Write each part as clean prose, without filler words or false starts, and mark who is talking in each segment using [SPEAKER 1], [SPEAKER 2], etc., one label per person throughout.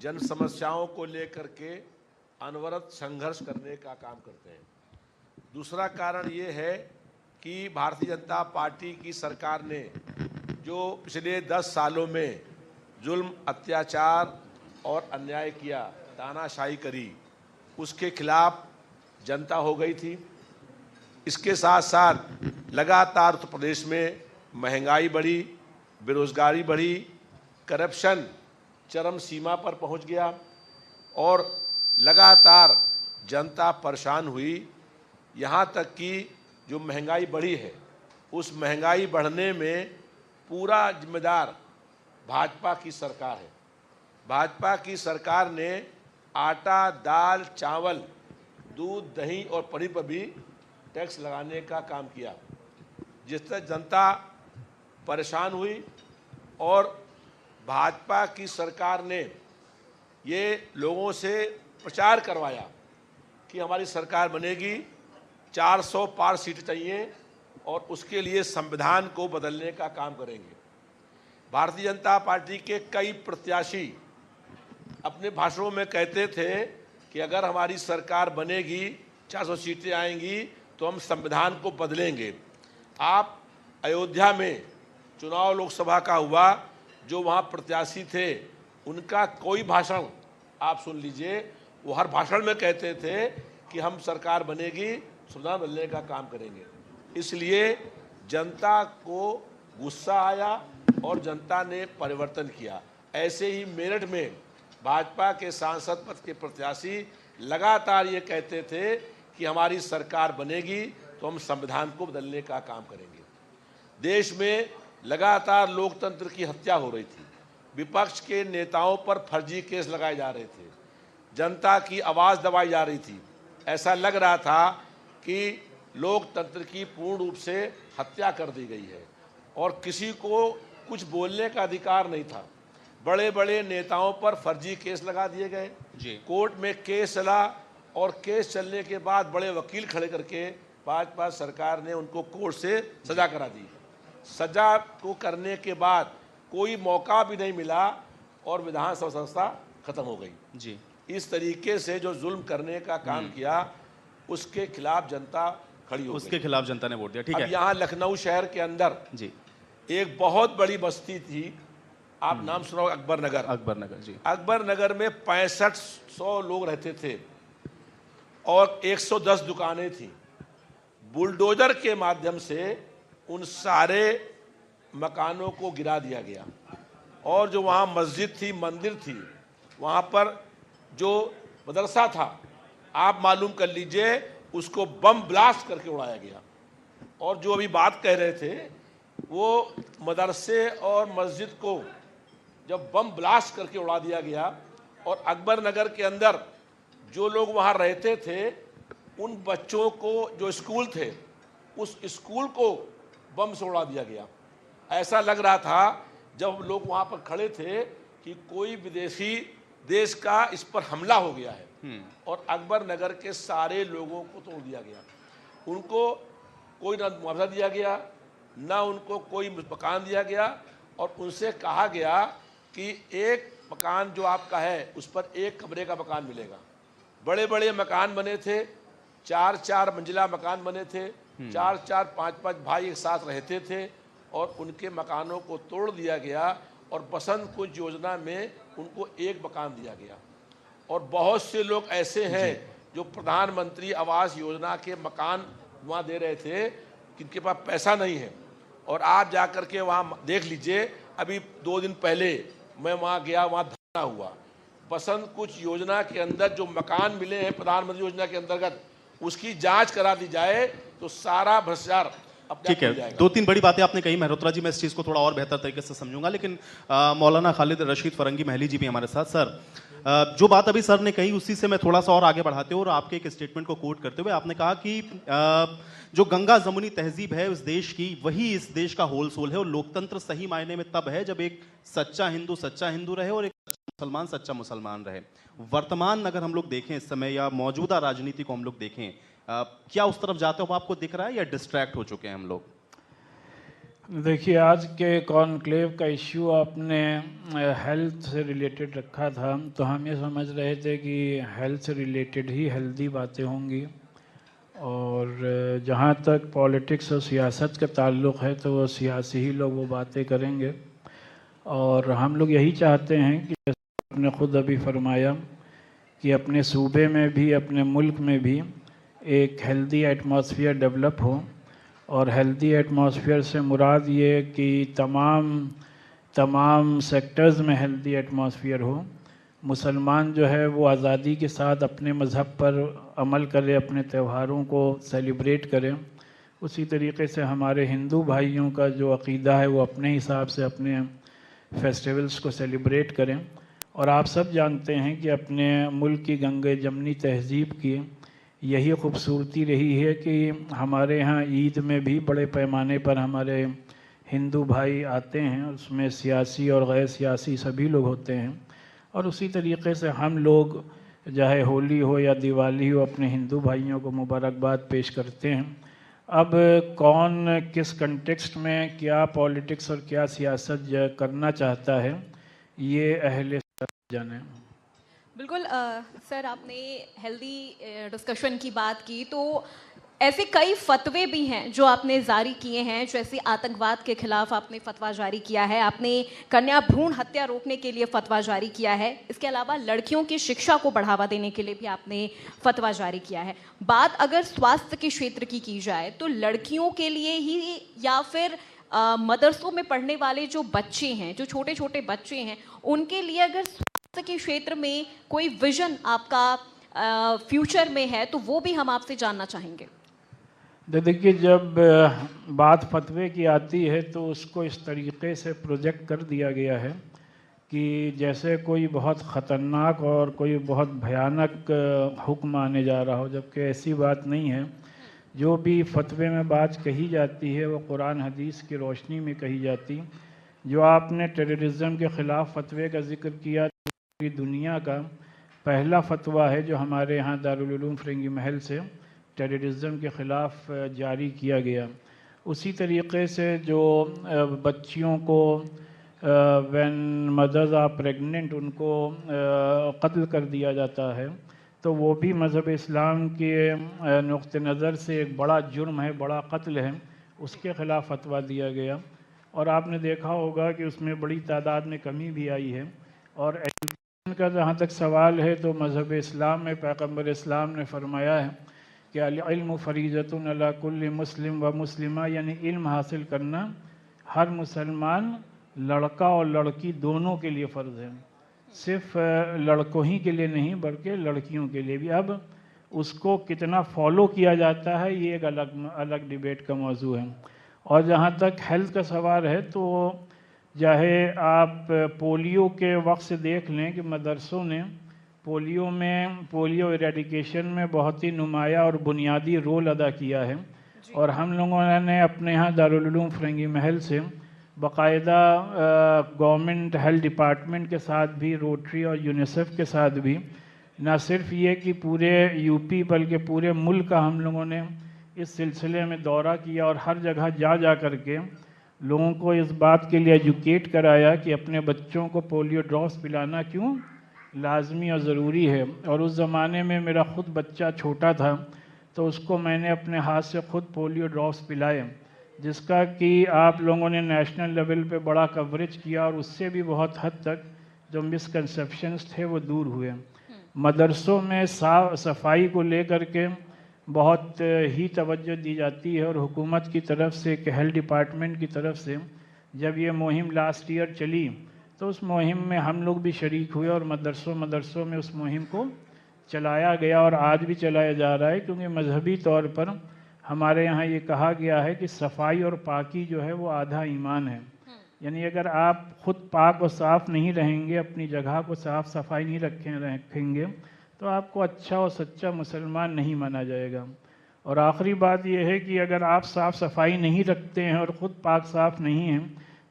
[SPEAKER 1] जन समस्याओं को लेकर के अनवरत संघर्ष करने का काम करते हैं। दूसरा कारण ये है कि भारतीय जनता पार्टी की सरकार ने जो पिछले 10 सालों में जुल्म, अत्याचार और अन्याय किया, तानाशाही करी, उसके खिलाफ जनता हो गई थी। इसके साथ साथ लगातार उत्तर प्रदेश में महंगाई बढ़ी, बेरोजगारी बढ़ी, करप्शन चरम सीमा पर पहुंच गया और लगातार जनता परेशान हुई। यहाँ तक कि जो महंगाई बढ़ी है, उस महंगाई बढ़ने में पूरा जिम्मेदार भाजपा की सरकार है। भाजपा की सरकार ने आटा, दाल, चावल, दूध, दही और पनीर पर भी टैक्स लगाने का काम किया, जिससे जनता परेशान हुई। और भाजपा की सरकार ने ये लोगों से प्रचार करवाया कि हमारी सरकार बनेगी, 400 पार सीट चाहिए और उसके लिए संविधान को बदलने का काम करेंगे। भारतीय जनता पार्टी के कई प्रत्याशी अपने भाषणों में कहते थे कि अगर हमारी सरकार बनेगी, 400 सीटें आएंगी तो हम संविधान को बदलेंगे। आप अयोध्या में चुनाव लोकसभा का हुआ, जो वहाँ प्रत्याशी थे उनका कोई भाषण आप सुन लीजिए, वो हर भाषण में कहते थे कि हम सरकार बनेगी, संविधान बदलने का काम करेंगे। इसलिए जनता को गुस्सा आया और जनता ने परिवर्तन किया। ऐसे ही मेरठ में भाजपा के सांसद पद के प्रत्याशी लगातार ये कहते थे कि हमारी सरकार बनेगी तो हम संविधान को बदलने का काम करेंगे। देश में लगातार लोकतंत्र की हत्या हो रही थी, विपक्ष के नेताओं पर फर्जी केस लगाए जा रहे थे, जनता की आवाज़ दबाई जा रही थी। ऐसा लग रहा था कि लोकतंत्र की पूर्ण रूप से हत्या कर दी गई है और किसी को कुछ बोलने का अधिकार नहीं था। बड़े बड़े नेताओं पर फर्जी केस लगा दिए गए, कोर्ट में केस चला और केस चलने के बाद बड़े वकील खड़े करके भाजपा सरकार ने उनको कोर्ट से सजा करा दी। सजा को करने के बाद कोई मौका भी नहीं मिला और विधानसभा संस्था खत्म हो गई। इस तरीके से जो जुल्म करने का काम किया, उसके खिलाफ जनता खड़ी हो गई।
[SPEAKER 2] उसके खिलाफ जनता ने वोट दिया। ठीक है।
[SPEAKER 1] यहाँ लखनऊ शहर के अंदर एक बहुत बड़ी बस्ती थी, आप नाम सुना होगा, अकबर नगर।
[SPEAKER 2] अकबर नगर, जी।
[SPEAKER 1] अकबर नगर में 6500 लोग रहते थे और 110 दुकानें थी। बुलडोजर के माध्यम से उन सारे मकानों को गिरा दिया गया और जो वहाँ मस्जिद थी, मंदिर थी, वहाँ पर जो मदरसा था, आप मालूम कर लीजिए, उसको बम ब्लास्ट करके उड़ाया गया। और जो अभी बात कह रहे थे, वो मदरसे और मस्जिद को जब बम ब्लास्ट करके उड़ा दिया गया और अकबर नगर के अंदर जो लोग वहाँ रहते थे, उन बच्चों को, जो स्कूल थे, उस स्कूल को बम से उड़ा दिया गया। ऐसा लग रहा था जब लोग वहाँ पर खड़े थे कि कोई विदेशी देश का इस पर हमला हो गया है और अकबर नगर के सारे लोगों को तोड़ दिया गया। उनको कोई ना मुआवजा दिया गया, ना उनको कोई मकान दिया गया और उनसे कहा गया कि एक मकान जो आपका है उस पर एक कमरे का मकान मिलेगा। बड़े बड़े मकान बने थे, 4-4 मंजिला मकान बने थे, 4-4, 5-5 भाई एक साथ रहते थे और उनके मकानों को तोड़ दिया गया और बसंत कुंज योजना में उनको एक मकान दिया गया। और बहुत से लोग ऐसे हैं जो प्रधानमंत्री आवास योजना के मकान वहाँ दे रहे थे, जिनके पास पैसा नहीं है। और आप जा कर के वहाँ देख लीजिए, अभी 2 दिन पहले मैं वहाँ गया, वहाँ धरना हुआ। बसंत कुंज योजना के अंदर जो मकान मिले हैं प्रधानमंत्री योजना के अंतर्गत, उसकी जांच करा दी जाए तो सारा भ्रष्टाचार।
[SPEAKER 2] ठीक है, 2-3 बड़ी बातें आपने कही मल्होत्रा जी, मैं इस चीज़ को थोड़ा और बेहतर तरीके से समझूंगा, लेकिन मौलाना खालिद रशीद फरंगी महली जी भी हमारे साथ। सर, जो बात अभी सर ने कही उसी से मैं थोड़ा सा और आगे बढ़ाते हुए और आपके एक स्टेटमेंट को कोट करते हुए, आपने कहा कि जो गंगा जमुनी तहजीब है उस देश की, वही इस देश का होल सोल है और लोकतंत्र सही मायने में तब है जब एक सच्चा हिंदू रहे और एक मुसलमान सच्चा मुसलमान रहे। वर्तमान अगर हम लोग देखें इस समय या मौजूदा राजनीति को हम लोग देखें, क्या उस तरफ जाते हो आपको दिख रहा है या डिस्ट्रैक्ट हो चुके हैं हम लोग?
[SPEAKER 3] देखिए, आज के कॉन्क्लेव का इश्यू आपने हेल्थ से रिलेटेड रखा था, तो हम ये समझ रहे थे कि हेल्थ से रिलेटेड ही हेल्दी बातें होंगी, और जहाँ तक पॉलिटिक्स और सियासत का ताल्लुक़ है तो वो सियासी ही लोग वो बातें करेंगे। और हम लोग यही चाहते हैं कि जैसे आपने ख़ुद अभी फरमाया कि अपने सूबे में भी, अपने मुल्क में भी एक हेल्दी एटमॉस्फेयर डेवलप हो। और हेल्दी एटमॉस्फेयर से मुराद ये कि तमाम सेक्टर्स में हेल्दी एटमॉस्फेयर हो। मुसलमान जो है वो आज़ादी के साथ अपने मज़हब पर अमल करे, अपने त्योहारों को सेलिब्रेट करें। उसी तरीके से हमारे हिंदू भाइयों का जो अक़ीदा है वो अपने हिसाब से अपने फेस्टिवल्स को सेलिब्रेट करें। और आप सब जानते हैं कि अपने मुल्क की गंगे जमनी तहज़ीब की यही खूबसूरती रही है कि हमारे यहाँ ईद में भी बड़े पैमाने पर हमारे हिंदू भाई आते हैं, उसमें सियासी और गैर सियासी सभी लोग होते हैं। और उसी तरीके से हम लोग चाहे होली हो या दिवाली हो अपने हिंदू भाइयों को मुबारकबाद पेश करते हैं। अब कौन किस कंटेक्स्ट में क्या पॉलिटिक्स और क्या सियासत करना चाहता है, ये अहले जाने।
[SPEAKER 4] बिल्कुल सर, आपने हेल्दी डिस्कशन की बात की, तो ऐसे कई फतवे भी हैं जो आपने जारी किए हैं। जैसे आतंकवाद के खिलाफ आपने फतवा जारी किया है, आपने कन्या भ्रूण हत्या रोकने के लिए फतवा जारी किया है, इसके अलावा लड़कियों की शिक्षा को बढ़ावा देने के लिए भी आपने फतवा जारी किया है। बात अगर स्वास्थ्य के क्षेत्र की जाए तो लड़कियों के लिए ही या फिर मदरसों में पढ़ने वाले जो बच्चे हैं, जो छोटे छोटे बच्चे हैं, उनके लिए अगर स्वास्थ्य के क्षेत्र में कोई विजन आपका फ्यूचर में है तो वो भी हम आपसे जानना चाहेंगे।
[SPEAKER 3] देखिए, जब बात फतवे की आती है तो उसको इस तरीके से प्रोजेक्ट कर दिया गया है कि जैसे कोई बहुत ख़तरनाक और कोई बहुत भयानक हुक्म आने जा रहा हो, जबकि ऐसी बात नहीं है। जो भी फतवे में बात कही जाती है वो कुरान हदीस की रोशनी में कही जाती। जो आपने टेररिज्म के ख़िलाफ़ फतवे का ज़िक्र किया, पूरी दुनिया का पहला फतवा है जो हमारे यहाँ दारुल उलूम फिरंगी महल से टेररिज्म के ख़िलाफ़ जारी किया गया। उसी तरीके से जो बच्चियों को व्हेन मदर्स आर प्रेग्नेंट उनको कत्ल कर दिया जाता है, तो वो भी मज़हब इस्लाम के नुक़्ते नज़र से एक बड़ा जुर्म है, बड़ा कत्ल है, उसके ख़िलाफ़ फतवा दिया गया। और आपने देखा होगा कि उसमें बड़ी तादाद में कमी भी आई है। और एजुकेशन का जहाँ तक सवाल है तो मज़हब इस्लाम में पैगम्बर इस्लाम ने फरमाया है कि अल-इल्मु फ़रीज़तुन अला कुल्लि मुस्लिम व मुस्लिमा, यानी इल्म हासिल करना हर मुसलमान लड़का और लड़की दोनों के लिए फ़र्ज़ है। सिर्फ लड़कों ही के लिए नहीं बल्कि लड़कियों के लिए भी। अब उसको कितना फॉलो किया जाता है ये एक अलग डिबेट का मौजू है। और जहाँ तक हेल्थ का सवाल है तो चाहे आप पोलियो के वक्त से देख लें कि मदरसों ने पोलियो इरेडिकेशन में बहुत ही नुमाया और बुनियादी रोल अदा किया है। और हम लोगों ने अपने यहाँ दारुल उलूम फिरंगी महल से बाकायदा गवर्नमेंट हेल्थ डिपार्टमेंट के साथ भी, रोटरी और यूनिसेफ के साथ भी, न सिर्फ ये कि पूरे यूपी बल्कि पूरे मुल्क का हम लोगों ने इस सिलसिले में दौरा किया और हर जगह जा कर के लोगों को इस बात के लिए एजुकेट कराया कि अपने बच्चों को पोलियो ड्रॉप्स पिलाना क्यों लाजमी और ज़रूरी है। और उस ज़माने में मेरा ख़ुद बच्चा छोटा था तो उसको मैंने अपने हाथ से ख़ुद पोलियो ड्रॉप्स पिलाए, जिसका कि आप लोगों ने नेशनल लेवल पे बड़ा कवरेज किया और उससे भी बहुत हद तक जो मिसकंसेप्शंस थे वो दूर हुए। मदरसों में साफ़ सफाई को लेकर के बहुत ही तवज्जो दी जाती है और हुकूमत की तरफ से, हेल्थ डिपार्टमेंट की तरफ से जब ये मुहिम लास्ट ईयर चली तो उस मुहिम में हम लोग भी शरीक हुए और मदरसों में उस मुहिम को चलाया गया और आज भी चलाया जा रहा है। क्योंकि मजहबी तौर पर हमारे यहाँ ये कहा गया है कि सफाई और पाकी जो है वो आधा ईमान है। यानी अगर आप ख़ुद पाक और साफ़ नहीं रहेंगे, अपनी जगह को साफ़ सफाई नहीं रखेंगे तो आपको अच्छा और सच्चा मुसलमान नहीं माना जाएगा। और आखिरी बात यह है कि अगर आप साफ़ सफाई नहीं रखते हैं और ख़ुद पाक साफ़ नहीं हैं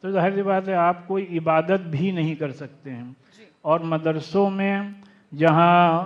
[SPEAKER 3] तो जाहिर सी बात है आप कोई इबादत भी नहीं कर सकते हैं। और मदरसों में जहाँ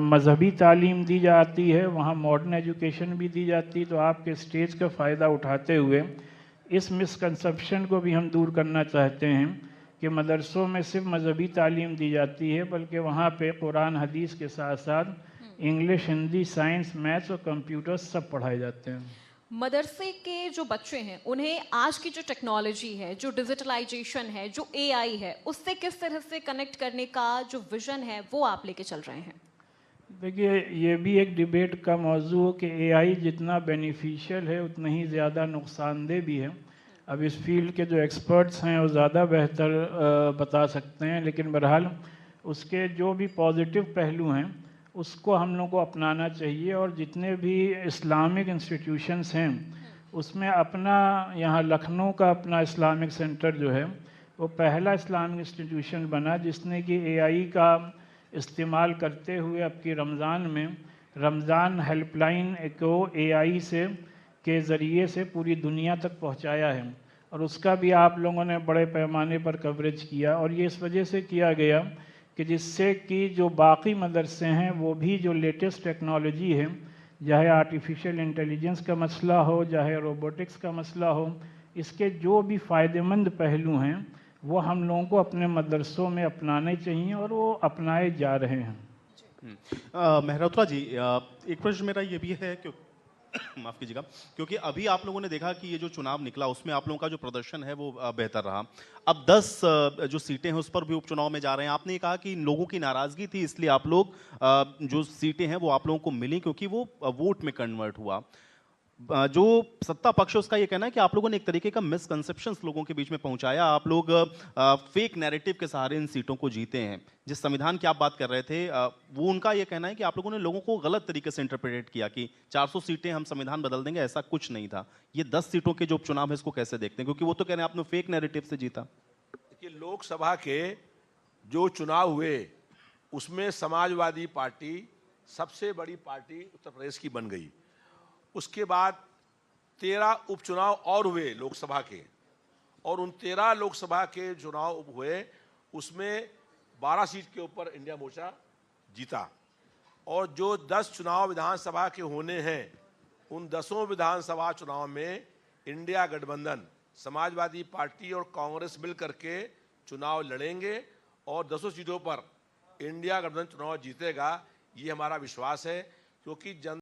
[SPEAKER 3] मजहबी तालीम दी जाती है वहाँ मॉडर्न एजुकेशन भी दी जाती है। तो आपके स्टेज का फ़ायदा उठाते हुए इस मिसकंसेप्शन को भी हम दूर करना चाहते हैं कि मदरसों में सिर्फ मजहबी तालीम दी जाती है, बल्कि वहाँ पे कुरान हदीस के साथ साथ इंग्लिश, हिंदी, साइंस, मैथ्स और कंप्यूटर सब पढ़ाए जाते हैं।
[SPEAKER 4] मदरसे के जो बच्चे हैं उन्हें आज की जो टेक्नोलॉजी है, जो डिजिटलाइजेशन है, जो एआई है, उससे किस तरह से कनेक्ट करने का जो विजन है वो आप लेके चल रहे हैं?
[SPEAKER 3] देखिए, ये भी एक डिबेट का मौजू है कि एआई जितना बेनिफिशियल है उतना ही ज़्यादा नुकसानदेह भी है। अब इस फील्ड के जो एक्सपर्ट्स हैं वो ज़्यादा बेहतर बता सकते हैं, लेकिन बहरहाल उसके जो भी पॉजिटिव पहलू हैं उसको हम लोग को अपनाना चाहिए। और जितने भी इस्लामिक इंस्टीट्यूशंस हैं उसमें अपना, यहाँ लखनऊ का अपना इस्लामिक सेंटर जो है वो पहला इस्लामिक इंस्टीट्यूशन बना जिसने कि एआई का इस्तेमाल करते हुए अब की रमज़ान में रमज़ान हेल्पलाइन को एआई से के ज़रिए से पूरी दुनिया तक पहुंचाया है, और उसका भी आप लोगों ने बड़े पैमाने पर कवरेज किया। और ये इस वजह से किया गया कि जिससे कि जो बाकी मदरसे हैं वो भी जो लेटेस्ट टेक्नोलॉजी है, चाहे आर्टिफिशियल इंटेलिजेंस का मसला हो, चाहे रोबोटिक्स का मसला हो, इसके जो भी फ़ायदेमंद पहलू हैं वो हम लोगों को अपने मदरसों में अपनाने चाहिए और वो अपनाए जा रहे हैं।
[SPEAKER 2] मेहरोत्रा जी, एक प्रश्न मेरा ये भी है कि माफ कीजिएगा, क्योंकि अभी आप लोगों ने देखा कि ये जो चुनाव निकला उसमें आप लोगों का जो प्रदर्शन है वो बेहतर रहा। अब 10 जो सीटें हैं उस पर भी उपचुनाव में जा रहे हैं। आपने कहा कि इन लोगों की नाराजगी थी इसलिए आप लोग जो सीटें हैं वो आप लोगों को मिली क्योंकि वो वोट में कन्वर्ट हुआ। जो सत्ता पक्ष है उसका ये कहना है कि आप लोगों ने एक तरीके का मिसकंसेप्शंस लोगों के बीच में पहुंचाया। आप लोग फेक नैरेटिव के सहारे इन सीटों को जीते हैं। जिस संविधान की आप बात कर रहे थे वो उनका ये कहना है कि आप लोगों ने लोगों को गलत तरीके से इंटरप्रेट किया कि 400 सीटें हम संविधान बदल देंगे, ऐसा कुछ नहीं था। ये 10 सीटों के जो उपचुनाव है इसको कैसे देखते हैं, क्योंकि वो तो कह रहे हैं आपने फेक नैरेटिव से जीता।
[SPEAKER 1] देखिए, लोकसभा के जो चुनाव हुए उसमें समाजवादी पार्टी सबसे बड़ी पार्टी उत्तर प्रदेश की बन गई। उसके बाद 13 उपचुनाव और हुए लोकसभा के, और उन 13 लोकसभा के चुनाव हुए उसमें 12 सीट के ऊपर इंडिया मोर्चा जीता। और जो 10 चुनाव विधानसभा के होने हैं उन 10 विधानसभा चुनाव में इंडिया गठबंधन, समाजवादी पार्टी और कांग्रेस मिल करके चुनाव लड़ेंगे और 10 सीटों पर इंडिया गठबंधन चुनाव जीतेगा। ये हमारा विश्वास है, क्योंकि